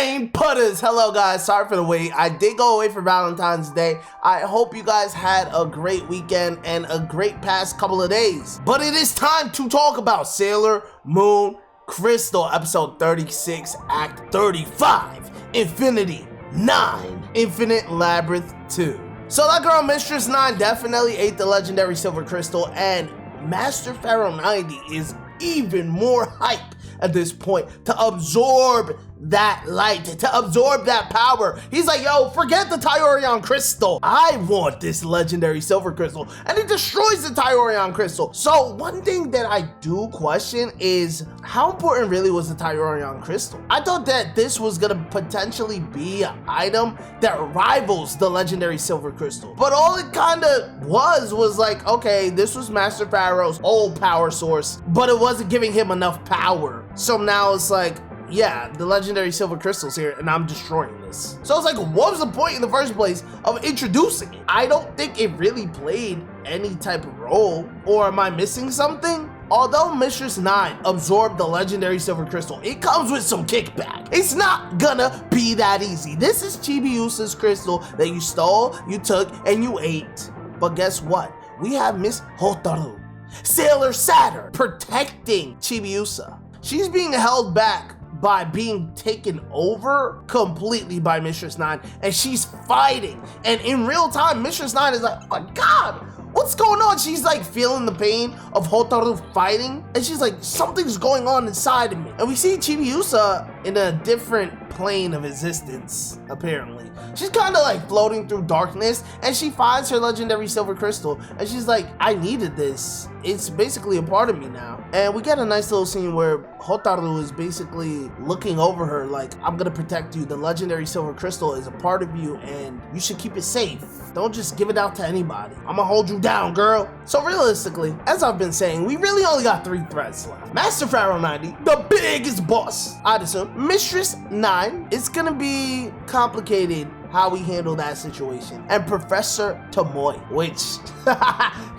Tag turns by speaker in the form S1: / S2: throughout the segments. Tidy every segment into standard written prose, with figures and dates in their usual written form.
S1: Brain putters, hello guys, sorry for the wait. I did go away for Valentine's Day. I hope you guys had a great weekend and a great past couple of days. But it is time to talk about Sailor Moon Crystal, episode 36, Act 35, Infinity 9, Infinite Labyrinth 2. So that girl Mistress 9 definitely ate the legendary silver crystal, and Master Pharaoh 90 is even more hype at this point to absorb that light, to absorb that power. He's like, yo, forget the Tyorion crystal. I want this legendary silver crystal, and it destroys the Tyorion crystal. So one thing that I do question is how important really was the Tyorion crystal? I thought that this was gonna potentially be an item that rivals the legendary silver crystal, but all it kind of was like, okay, this was Master Pharaoh's old power source, but it wasn't giving him enough power. So now it's like, yeah, the legendary silver crystal's here and I'm destroying this. So it's like, what was the point in the first place of introducing it? I don't think it really played any type of role, or am I missing something? Although Mistress 9 absorbed the legendary silver crystal, it comes with some kickback. It's not gonna be that easy. This is Chibiusa's crystal that you stole, you took, and you ate. But guess what? We have Miss Hotaru, Sailor Saturn, protecting Chibiusa. She's being held back by being taken over completely by Mistress 9, and she's fighting. And in real time, Mistress 9 is like, oh my god, what's going on? She's like feeling the pain of Hotaru fighting, and she's like, something's going on inside of me. And we see Chibiusa in a different plane of existence, apparently. She's kind of like floating through darkness, and she finds her legendary silver crystal, and she's like, I needed this. It's basically a part of me now. And we get a nice little scene where Hotaru is basically looking over her like, I'm gonna protect you. The legendary silver crystal is a part of you, and you should keep it safe. Don't just give it out to anybody. I'm gonna hold you down, girl. So realistically, as I've been saying, we really only got 3 threats left. Master Pharaoh 90, the biggest boss, I'd assume. Mistress 9, it's gonna be complicated how we handle that situation. And Professor Tomoe, which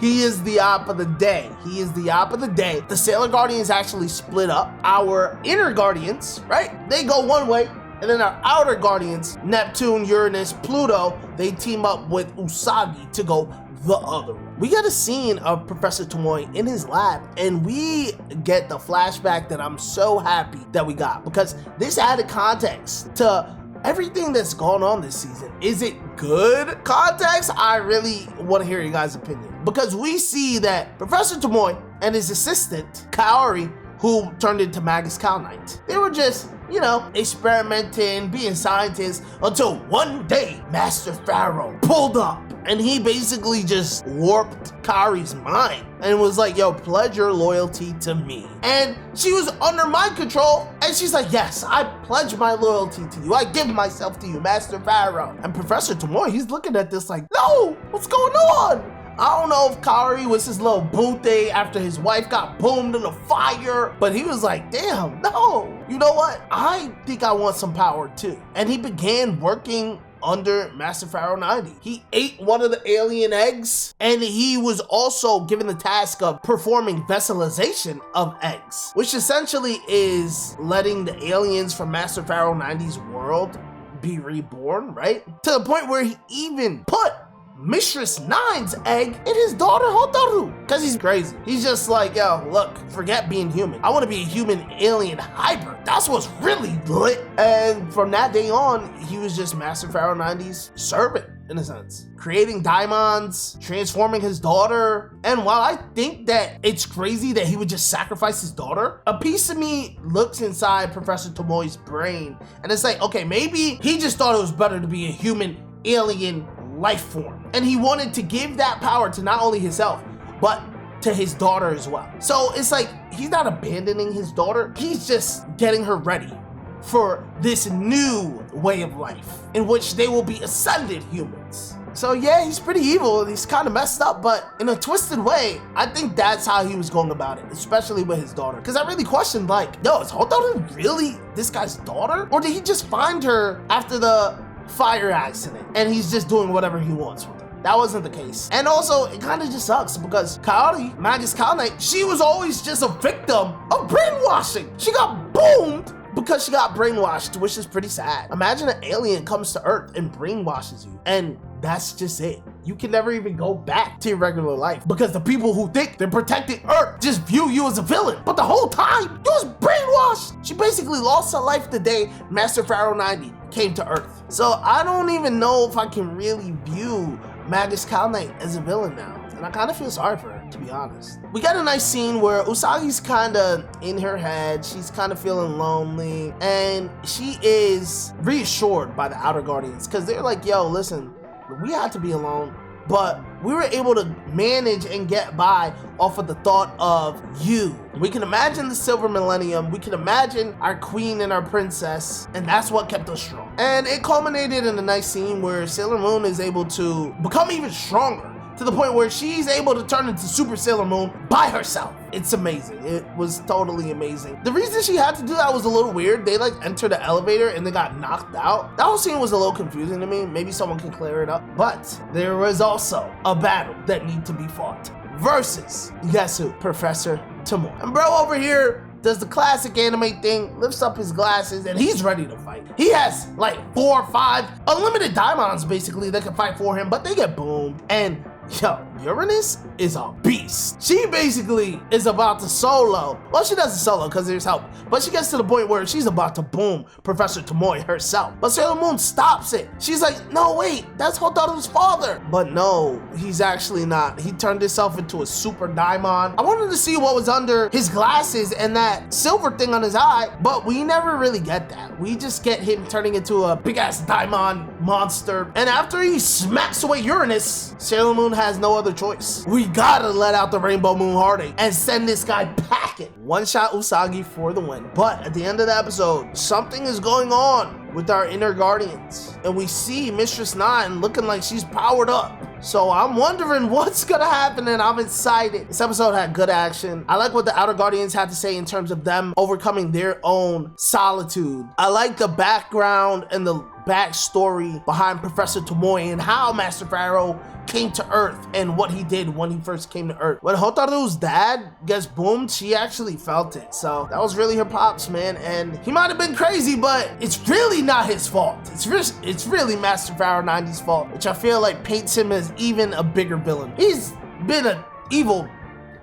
S1: he is the op of the day. He is the op of the day. The Sailor Guardians actually split up. Our inner Guardians, right? They go one way. And then our outer Guardians, Neptune, Uranus, Pluto, they team up with Usagi to go the other way. We get a scene of Professor Tomoe in his lab, and we get the flashback that I'm so happy that we got, because this added context to everything that's gone on this season. Is it good context? I really want to hear your guys' opinion, because we see that Professor Tomoe and his assistant, Kaori, who turned into Magus Cow Knight, they were just, you know, experimenting, being scientists, until one day Master Pharaoh pulled up and he basically just warped Kaori's mind and was like, yo, pledge your loyalty to me. And she was under mind control, and she's like, yes, I pledge my loyalty to you. I give myself to you, Master Pharaoh. And Professor Tomoe, he's looking at this like, no, what's going on? I don't know if Kaori was his little booty after his wife got boomed in the fire, but he was like, damn, no. You know what? I think I want some power too. And he began working under Master Pharaoh 90. He ate one of the alien eggs, and he was also given the task of performing vesselization of eggs, which essentially is letting the aliens from Master Pharaoh 90's world be reborn, right? To the point where he even put Mistress 9's egg in his daughter Hotaru, because he's crazy. He's just like, yo, look, forget being human. I want to be a human alien hybrid. That's what's really lit. And from that day on, he was just Master Pharaoh 90's servant, in a sense, creating diamonds, transforming his daughter. And while I think that it's crazy that he would just sacrifice his daughter, a piece of me looks inside Professor Tomoe's brain, and it's like, okay, maybe he just thought it was better to be a human alien life form, and he wanted to give that power to not only himself but to his daughter as well. So it's like, he's not abandoning his daughter, he's just getting her ready for this new way of life in which they will be ascended humans. So yeah, he's pretty evil, he's kind of messed up, but in a twisted way. I think that's how he was going about it, especially with his daughter, because I really questioned, like, yo, is Hotaru really this guy's daughter, or did he just find her after the fire accident and he's just doing whatever he wants with her? That wasn't the case. And also, it kind of just sucks because Kaori, Magus Cow Knight, she was always just a victim of brainwashing. She got boomed because she got brainwashed, which is pretty sad. Imagine an alien comes to Earth and brainwashes you, and that's just it. You can never even go back to your regular life because the people who think they're protecting Earth just view you as a villain. But the whole time, you was brainwashed. She basically lost her life the day Master Pharaoh 90 came to Earth. So I don't even know if I can really view Magus Cal Knight as a villain now. And I kind of feel sorry for her, to be honest. We got a nice scene where Usagi's kind of in her head. She's kind of feeling lonely. And she is reassured by the Outer Guardians because they're like, yo, listen, we had to be alone, but we were able to manage and get by off of the thought of you. We can imagine the Silver Millennium. We can imagine our queen and our princess, and that's what kept us strong. And it culminated in a nice scene where Sailor Moon is able to become even stronger, to the point where she's able to turn into Super Sailor Moon by herself. It's amazing. It was totally amazing. The reason she had to do that was a little weird. They like entered the elevator and they got knocked out. That whole scene was a little confusing to me. Maybe someone can clear it up. But there was also a battle that needed to be fought versus, guess who? Professor Tomoe. And bro over here does the classic anime thing, lifts up his glasses, and he's ready to fight. He has like 4 or 5 unlimited diamonds basically that can fight for him, but they get boomed. And yo, Uranus is a beast. She basically is about to solo. Well, she doesn't solo because there's help, but she gets to the point where she's about to boom Professor Tomoe herself. But Sailor Moon stops it. She's like, no, wait, that's Hotaru's father. But no, he's actually not. He turned himself into a super diamond. I wanted to see what was under his glasses and that silver thing on his eye, but we never really get that. We just get him turning into a big ass diamond monster. And after he smacks away Uranus, Sailor Moon has no other choice. We gotta let out the Rainbow Moon Heartache and send this guy packing. One shot Usagi for the win. But at the end of the episode, something is going on with our inner guardians. And we see Mistress 9 looking like she's powered up. So I'm wondering what's gonna happen, and I'm excited. This episode had good action. I like what the Outer Guardians had to say in terms of them overcoming their own solitude. I like the background and the backstory behind Professor Tomoe and how Master Pharaoh came to Earth and what he did when he first came to Earth. When Hotaru's dad gets boomed, she actually felt it. So that was really her pops, man. And he might have been crazy, but it's really not his fault. It's really Master Pharaoh 90's fault, which I feel like paints him as even a bigger villain. He's been an evil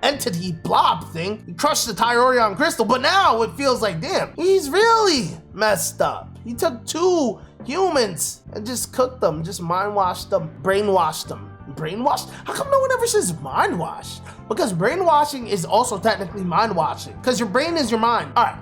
S1: entity blob thing. He crushed the Tyorion crystal, but now it feels like, damn, he's really messed up. He took 2 humans and just cooked them, just mind-washed them, brainwashed them. Brainwashed? How come no one ever says mind-wash? Because brainwashing is also technically mind-washing, because your brain is your mind. All right.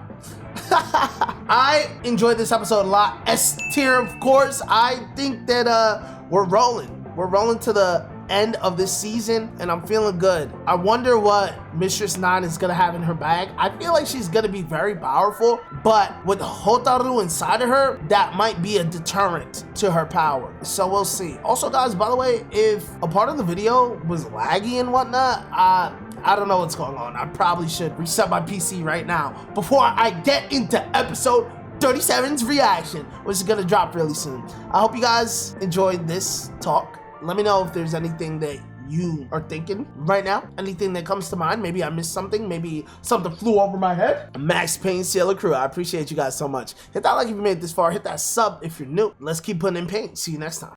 S1: I enjoyed this episode a lot. S tier, of course. I think that we're rolling. We're rolling to the end of this season, and I'm feeling good. I wonder what Mistress 9 is gonna have in her bag. I feel like she's gonna be very powerful, but with Hotaru inside of her, that might be a deterrent to her power. So we'll see. Also, guys, by the way, if a part of the video was laggy and whatnot, I don't know what's going on. I probably should reset my PC right now before I get into episode 37's reaction, which is gonna drop really soon. I hope you guys enjoyed this talk. Let me know if there's anything that you are thinking right now. Anything that comes to mind. Maybe I missed something. Maybe something flew over my head. Max Payne Sailor Crew, I appreciate you guys so much. Hit that like if you made it this far. Hit that sub if you're new. Let's keep putting in pain. See you next time.